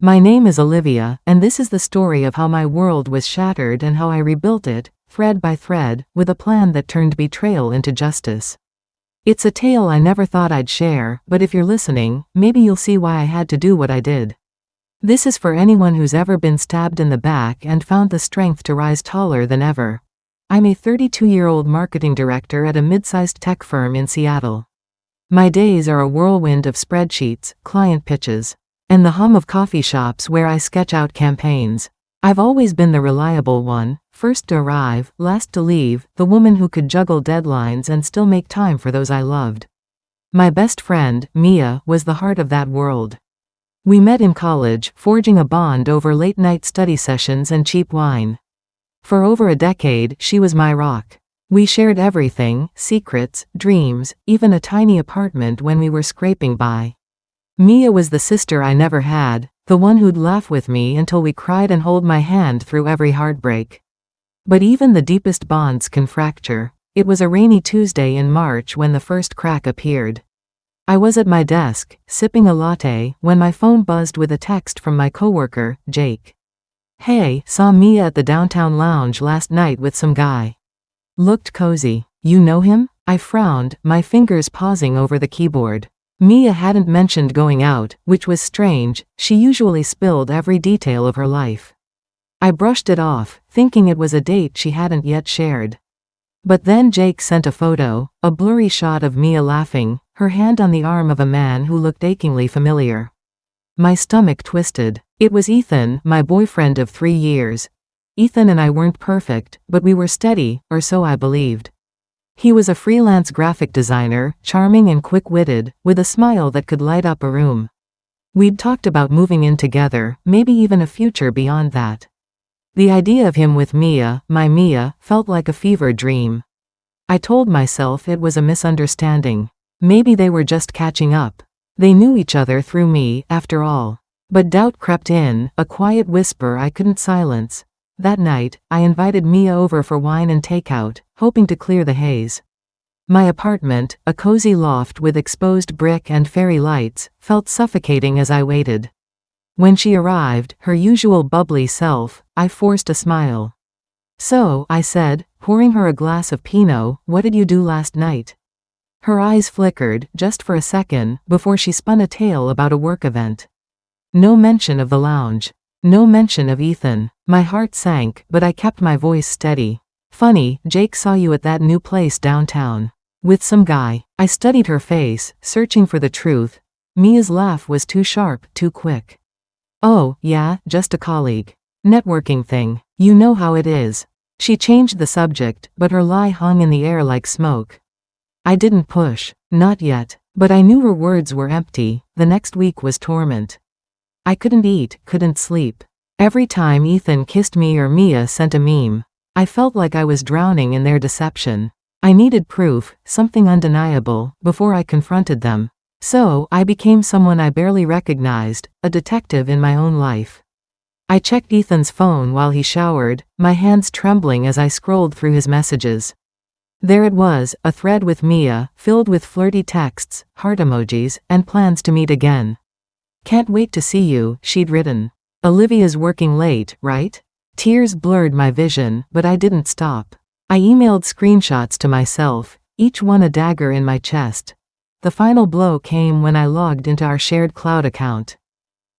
My name is Olivia, and this is the story of how my world was shattered and how I rebuilt it, thread by thread, with a plan that turned betrayal into justice. It's a tale I never thought I'd share, but if you're listening, maybe you'll see why I had to do what I did. This is for anyone who's ever been stabbed in the back and found the strength to rise taller than ever. I'm a 32-year-old marketing director at a mid-sized tech firm in Seattle. My days are a whirlwind of spreadsheets, client pitches, and the hum of coffee shops where I sketch out campaigns. I've always been the reliable one, first to arrive, last to leave, the woman who could juggle deadlines and still make time for those I loved. My best friend, Mia, was the heart of that world. We met in college, forging a bond over late-night study sessions and cheap wine. For over a decade, she was my rock. We shared everything, secrets, dreams, even a tiny apartment when we were scraping by. Mia was the sister I never had, the one who'd laugh with me until we cried and hold my hand through every heartbreak. But even the deepest bonds can fracture. It was a rainy Tuesday in March when the first crack appeared. I was at my desk, sipping a latte, when my phone buzzed with a text from my coworker, Jake. "Hey, saw Mia at the downtown lounge last night with some guy. Looked cozy. You know him?" I frowned, my fingers pausing over the keyboard. Mia hadn't mentioned going out, which was strange. She usually spilled every detail of her life. I brushed it off, thinking it was a date she hadn't yet shared. But then Jake sent a photo, a blurry shot of Mia laughing, her hand on the arm of a man who looked achingly familiar. My stomach twisted. It was Ethan, my boyfriend of 3 years. Ethan and I weren't perfect, but we were steady, or so I believed. He was a freelance graphic designer, charming and quick-witted, with a smile that could light up a room. We'd talked about moving in together, maybe even a future beyond that. The idea of him with Mia, my Mia, felt like a fever dream. I told myself it was a misunderstanding. Maybe they were just catching up. They knew each other through me, after all. But doubt crept in, a quiet whisper I couldn't silence. That night, I invited Mia over for wine and takeout, hoping to clear the haze. My apartment, a cozy loft with exposed brick and fairy lights, felt suffocating as I waited. When she arrived, her usual bubbly self, I forced a smile. "So," I said, pouring her a glass of Pinot, "what did you do last night?" Her eyes flickered, just for a second, before she spun a tale about a work event. No mention of the lounge. No mention of Ethan. My heart sank, but I kept my voice steady. "Funny, Jake saw you at that new place downtown. With some guy." I studied her face, searching for the truth. Mia's laugh was too sharp, too quick. "Oh, yeah, just a colleague. Networking thing. You know how it is." She changed the subject, but her lie hung in the air like smoke. I didn't push. Not yet. But I knew her words were empty. The next week was torment. I couldn't eat, couldn't sleep. Every time Ethan kissed me or Mia sent a meme, I felt like I was drowning in their deception. I needed proof, something undeniable, before I confronted them. So, I became someone I barely recognized, a detective in my own life. I checked Ethan's phone while he showered, my hands trembling as I scrolled through his messages. There it was, a thread with Mia, filled with flirty texts, heart emojis, and plans to meet again. "Can't wait to see you," she'd written. "Olivia's working late, right?" Tears blurred my vision, but I didn't stop. I emailed screenshots to myself, each one a dagger in my chest. The final blow came when I logged into our shared cloud account.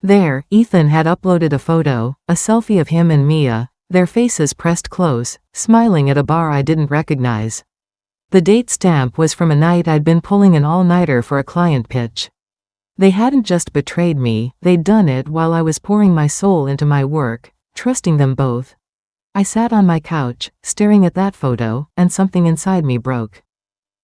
There, Ethan had uploaded a photo, a selfie of him and Mia, their faces pressed close, smiling at a bar I didn't recognize. The date stamp was from a night I'd been pulling an all-nighter for a client pitch. They hadn't just betrayed me, they'd done it while I was pouring my soul into my work, trusting them both. I sat on my couch, staring at that photo, and something inside me broke.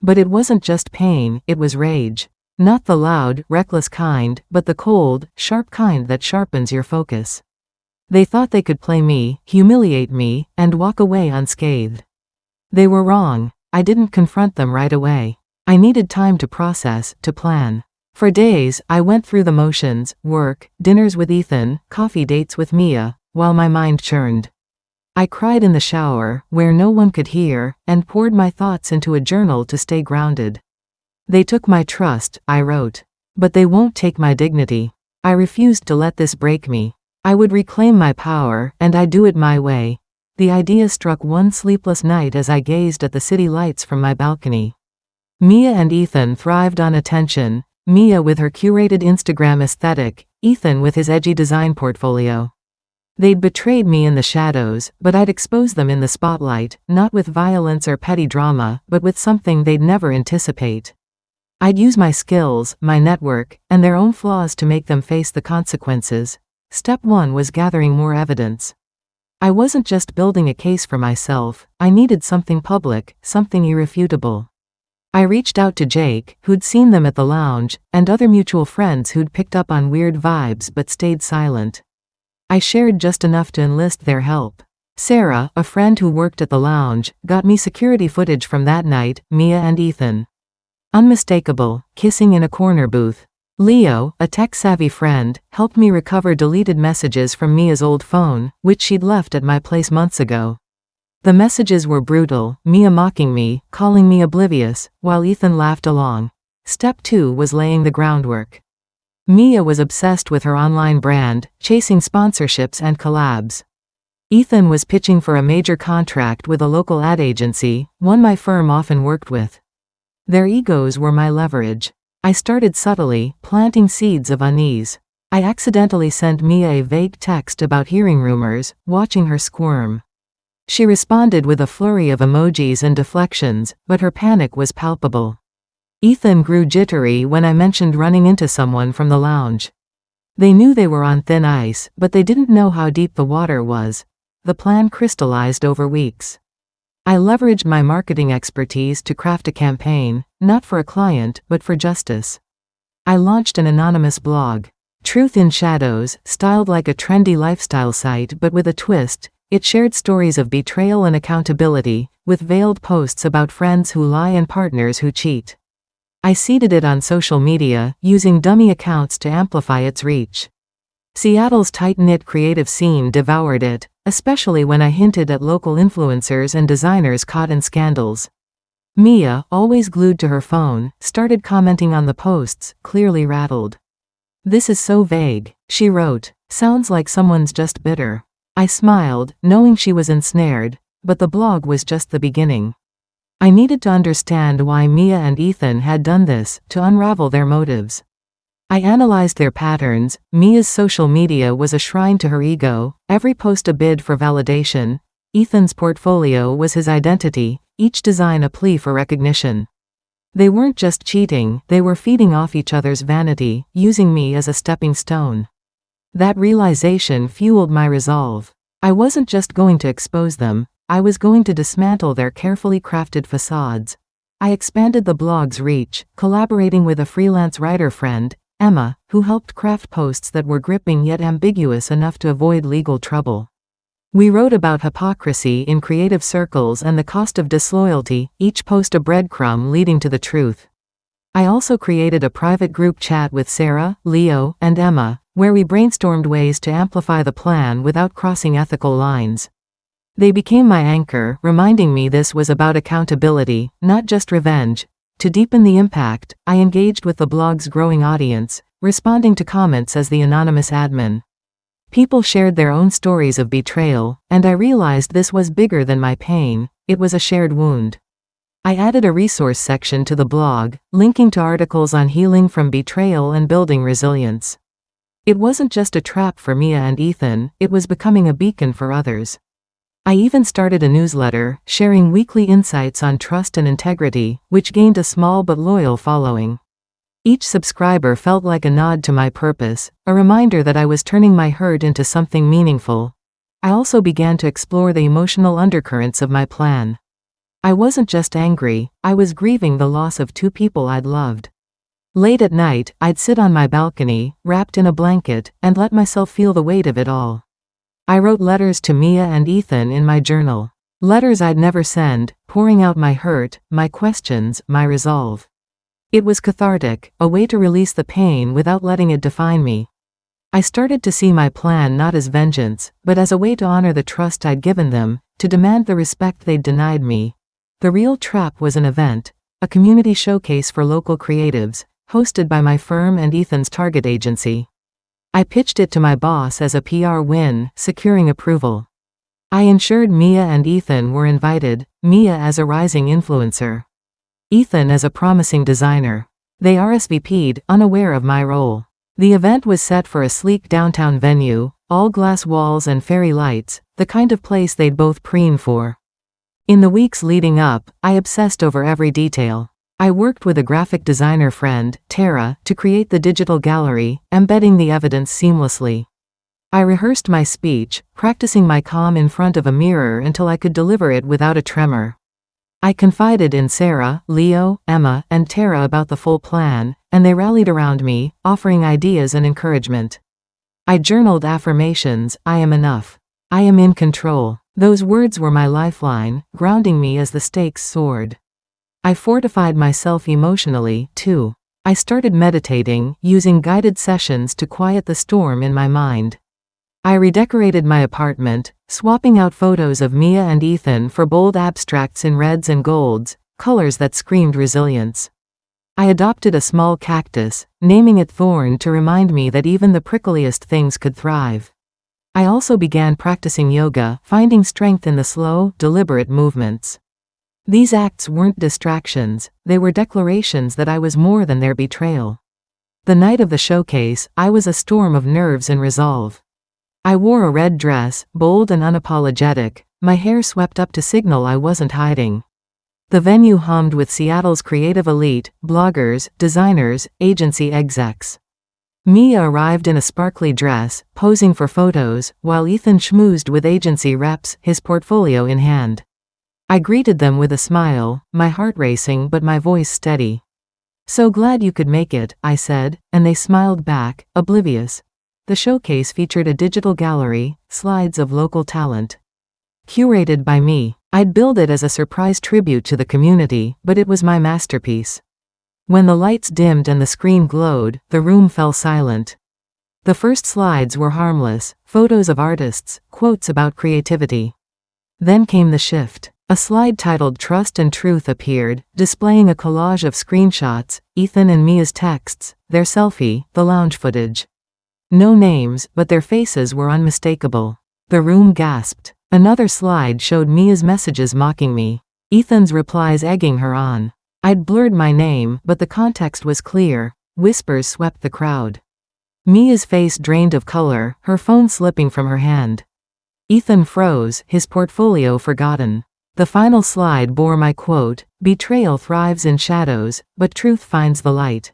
But it wasn't just pain, it was rage. Not the loud, reckless kind, but the cold, sharp kind that sharpens your focus. They thought they could play me, humiliate me, and walk away unscathed. They were wrong. I didn't confront them right away. I needed time to process, to plan. For days, I went through the motions, work, dinners with Ethan, coffee dates with Mia, while my mind churned. I cried in the shower, where no one could hear, and poured my thoughts into a journal to stay grounded. "They took my trust," I wrote. "But they won't take my dignity." I refused to let this break me. I would reclaim my power, and I'd do it my way. The idea struck one sleepless night as I gazed at the city lights from my balcony. Mia and Ethan thrived on attention, Mia with her curated Instagram aesthetic, Ethan with his edgy design portfolio. They'd betrayed me in the shadows, but I'd expose them in the spotlight, not with violence or petty drama, but with something they'd never anticipate. I'd use my skills, my network, and their own flaws to make them face the consequences. Step 1 was gathering more evidence. I wasn't just building a case for myself, I needed something public, something irrefutable. I reached out to Jake, who'd seen them at the lounge, and other mutual friends who'd picked up on weird vibes but stayed silent. I shared just enough to enlist their help. Sarah, a friend who worked at the lounge, got me security footage from that night, Mia and Ethan. Unmistakable, kissing in a corner booth. Leo, a tech-savvy friend, helped me recover deleted messages from Mia's old phone, which she'd left at my place months ago. The messages were brutal, Mia mocking me, calling me oblivious, while Ethan laughed along. Step 2 was laying the groundwork. Mia was obsessed with her online brand, chasing sponsorships and collabs. Ethan was pitching for a major contract with a local ad agency, one my firm often worked with. Their egos were my leverage. I started subtly, planting seeds of unease. I accidentally sent Mia a vague text about hearing rumors, watching her squirm. She responded with a flurry of emojis and deflections, but her panic was palpable. Ethan grew jittery when I mentioned running into someone from the lounge. They knew they were on thin ice, but they didn't know how deep the water was. The plan crystallized over weeks. I leveraged my marketing expertise to craft a campaign, not for a client, but for justice. I launched an anonymous blog, Truth in Shadows, styled like a trendy lifestyle site but with a twist. It shared stories of betrayal and accountability, with veiled posts about friends who lie and partners who cheat. I seeded it on social media, using dummy accounts to amplify its reach. Seattle's tight-knit creative scene devoured it, especially when I hinted at local influencers and designers caught in scandals. Mia, always glued to her phone, started commenting on the posts, clearly rattled. "This is so vague," she wrote. "Sounds like someone's just bitter." I smiled, knowing she was ensnared, but the blog was just the beginning. I needed to understand why Mia and Ethan had done this, to unravel their motives. I analyzed their patterns. Mia's social media was a shrine to her ego, every post a bid for validation. Ethan's portfolio was his identity, each design a plea for recognition. They weren't just cheating, they were feeding off each other's vanity, using me as a stepping stone. That realization fueled my resolve. I wasn't just going to expose them, I was going to dismantle their carefully crafted facades. I expanded the blog's reach, collaborating with a freelance writer friend, Emma, who helped craft posts that were gripping yet ambiguous enough to avoid legal trouble. We wrote about hypocrisy in creative circles and the cost of disloyalty, each post a breadcrumb leading to the truth. I also created a private group chat with Sarah, Leo, and Emma, where we brainstormed ways to amplify the plan without crossing ethical lines. They became my anchor, reminding me this was about accountability, not just revenge. To deepen the impact, I engaged with the blog's growing audience, responding to comments as the anonymous admin. People shared their own stories of betrayal, and I realized this was bigger than my pain, it was a shared wound. I added a resource section to the blog, linking to articles on healing from betrayal and building resilience. It wasn't just a trap for Mia and Ethan, it was becoming a beacon for others. I even started a newsletter, sharing weekly insights on trust and integrity, which gained a small but loyal following. Each subscriber felt like a nod to my purpose, a reminder that I was turning my hurt into something meaningful. I also began to explore the emotional undercurrents of my plan. I wasn't just angry, I was grieving the loss of two people I'd loved. Late at night, I'd sit on my balcony, wrapped in a blanket, and let myself feel the weight of it all. I wrote letters to Mia and Ethan in my journal. Letters I'd never send, pouring out my hurt, my questions, my resolve. It was cathartic, a way to release the pain without letting it define me. I started to see my plan not as vengeance, but as a way to honor the trust I'd given them, to demand the respect they'd denied me. The Real Trap was an event, a community showcase for local creatives, hosted by my firm and Ethan's target agency. I pitched it to my boss as a PR win, securing approval. I ensured Mia and Ethan were invited, Mia as a rising influencer, Ethan as a promising designer. They RSVP'd, unaware of my role. The event was set for a sleek downtown venue, all glass walls and fairy lights, the kind of place they'd both preened for. In the weeks leading up, I obsessed over every detail. I worked with a graphic designer friend, Tara, to create the digital gallery, embedding the evidence seamlessly. I rehearsed my speech, practicing my calm in front of a mirror until I could deliver it without a tremor. I confided in Sarah, Leo, Emma, and Tara about the full plan, and they rallied around me, offering ideas and encouragement. I journaled affirmations: I am enough. I am in control. Those words were my lifeline, grounding me as the stakes soared. I fortified myself emotionally, too. I started meditating, using guided sessions to quiet the storm in my mind. I redecorated my apartment, swapping out photos of Mia and Ethan for bold abstracts in reds and golds, colors that screamed resilience. I adopted a small cactus, naming it Thorn to remind me that even the prickliest things could thrive. I also began practicing yoga, finding strength in the slow, deliberate movements. These acts weren't distractions, they were declarations that I was more than their betrayal. The night of the showcase, I was a storm of nerves and resolve. I wore a red dress, bold and unapologetic, my hair swept up to signal I wasn't hiding. The venue hummed with Seattle's creative elite, bloggers, designers, agency execs. Mia arrived in a sparkly dress, posing for photos, while Ethan schmoozed with agency reps, his portfolio in hand. I greeted them with a smile, my heart racing but my voice steady. "So glad you could make it," I said, and they smiled back, oblivious. The showcase featured a digital gallery, slides of local talent. Curated by me. I'd billed it as a surprise tribute to the community, but it was my masterpiece. When the lights dimmed and the screen glowed, the room fell silent. The first slides were harmless, photos of artists, quotes about creativity. Then came the shift. A slide titled Trust and Truth appeared, displaying a collage of screenshots, Ethan and Mia's texts, their selfie, the lounge footage. No names, but their faces were unmistakable. The room gasped. Another slide showed Mia's messages mocking me, Ethan's replies egging her on. I'd blurred my name, but the context was clear. Whispers swept the crowd. Mia's face drained of color, her phone slipping from her hand. Ethan froze, his portfolio forgotten. The final slide bore my quote, "Betrayal thrives in shadows, but truth finds the light."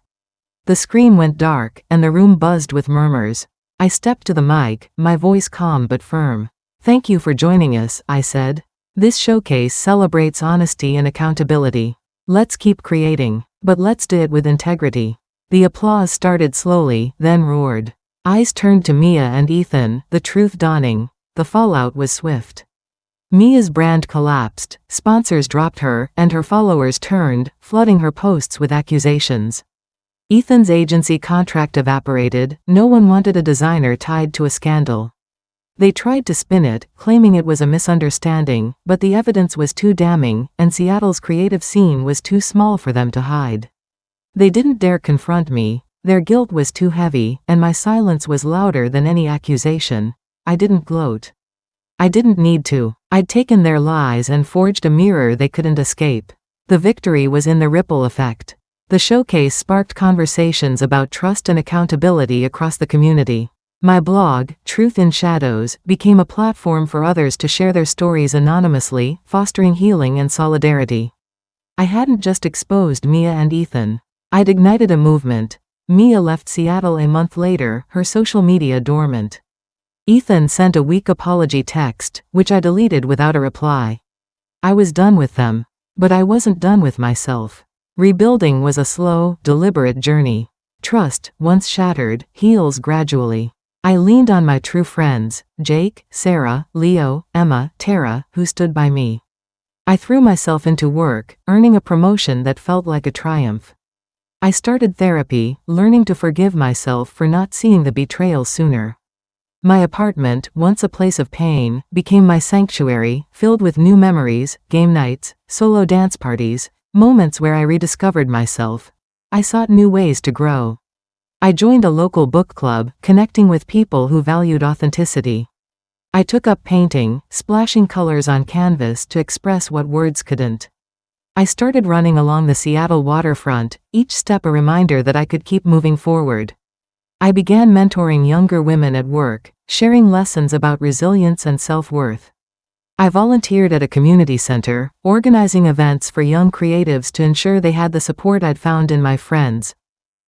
The screen went dark, and the room buzzed with murmurs. I stepped to the mic, my voice calm but firm. "Thank you for joining us," I said. "This showcase celebrates honesty and accountability. Let's keep creating, but let's do it with integrity." The applause started slowly, then roared. Eyes turned to Mia and Ethan, the truth dawning. The fallout was swift. Mia's brand collapsed, sponsors dropped her, and her followers turned, flooding her posts with accusations. Ethan's agency contract evaporated, no one wanted a designer tied to a scandal. They tried to spin it, claiming it was a misunderstanding, but the evidence was too damning, and Seattle's creative scene was too small for them to hide. They didn't dare confront me, their guilt was too heavy, and my silence was louder than any accusation. I didn't gloat. I didn't need to. I'd taken their lies and forged a mirror they couldn't escape. The victory was in the ripple effect. The showcase sparked conversations about trust and accountability across the community. My blog, Truth in Shadows, became a platform for others to share their stories anonymously, fostering healing and solidarity. I hadn't just exposed Mia and Ethan. I'd ignited a movement. Mia left Seattle a month later, her social media dormant. Ethan sent a weak apology text, which I deleted without a reply. I was done with them. But I wasn't done with myself. Rebuilding was a slow, deliberate journey. Trust, once shattered, heals gradually. I leaned on my true friends, Jake, Sarah, Leo, Emma, Tara, who stood by me. I threw myself into work, earning a promotion that felt like a triumph. I started therapy, learning to forgive myself for not seeing the betrayal sooner. My apartment, once a place of pain, became my sanctuary, filled with new memories, game nights, solo dance parties, moments where I rediscovered myself. I sought new ways to grow. I joined a local book club, connecting with people who valued authenticity. I took up painting, splashing colors on canvas to express what words couldn't. I started running along the Seattle waterfront, each step a reminder that I could keep moving forward. I began mentoring younger women at work, sharing lessons about resilience and self-worth. I volunteered at a community center, organizing events for young creatives to ensure they had the support I'd found in my friends.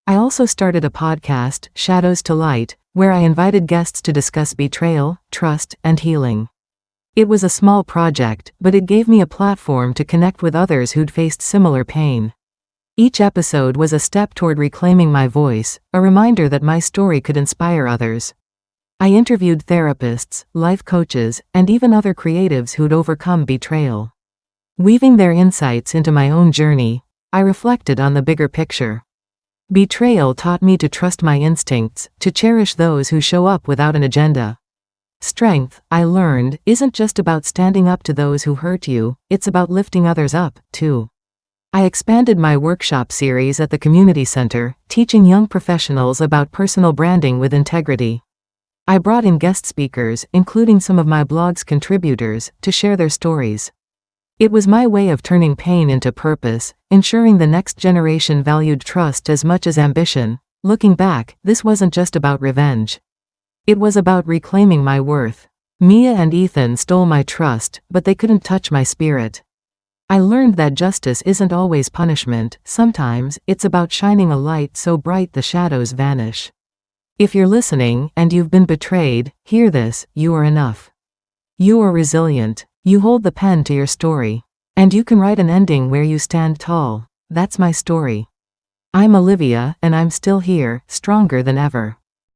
I also started a podcast, Shadows to Light, where I invited guests to discuss betrayal, trust, and healing. It was a small project, but it gave me a platform to connect with others who'd faced similar pain. Each episode was a step toward reclaiming my voice, a reminder that my story could inspire others. I interviewed therapists, life coaches, and even other creatives who'd overcome betrayal. Weaving their insights into my own journey, I reflected on the bigger picture. Betrayal taught me to trust my instincts, to cherish those who show up without an agenda. Strength, I learned, isn't just about standing up to those who hurt you, it's about lifting others up, too. I expanded my workshop series at the community center, teaching young professionals about personal branding with integrity. I brought in guest speakers, including some of my blog's contributors, to share their stories. It was my way of turning pain into purpose, ensuring the next generation valued trust as much as ambition. Looking back, this wasn't just about revenge. It was about reclaiming my worth. Mia and Ethan stole my trust, but they couldn't touch my spirit. I learned that justice isn't always punishment, sometimes it's about shining a light so bright the shadows vanish. If you're listening, and you've been betrayed, hear this: you are enough. You are resilient. You hold the pen to your story. And you can write an ending where you stand tall. That's my story. I'm Olivia, and I'm still here, stronger than ever.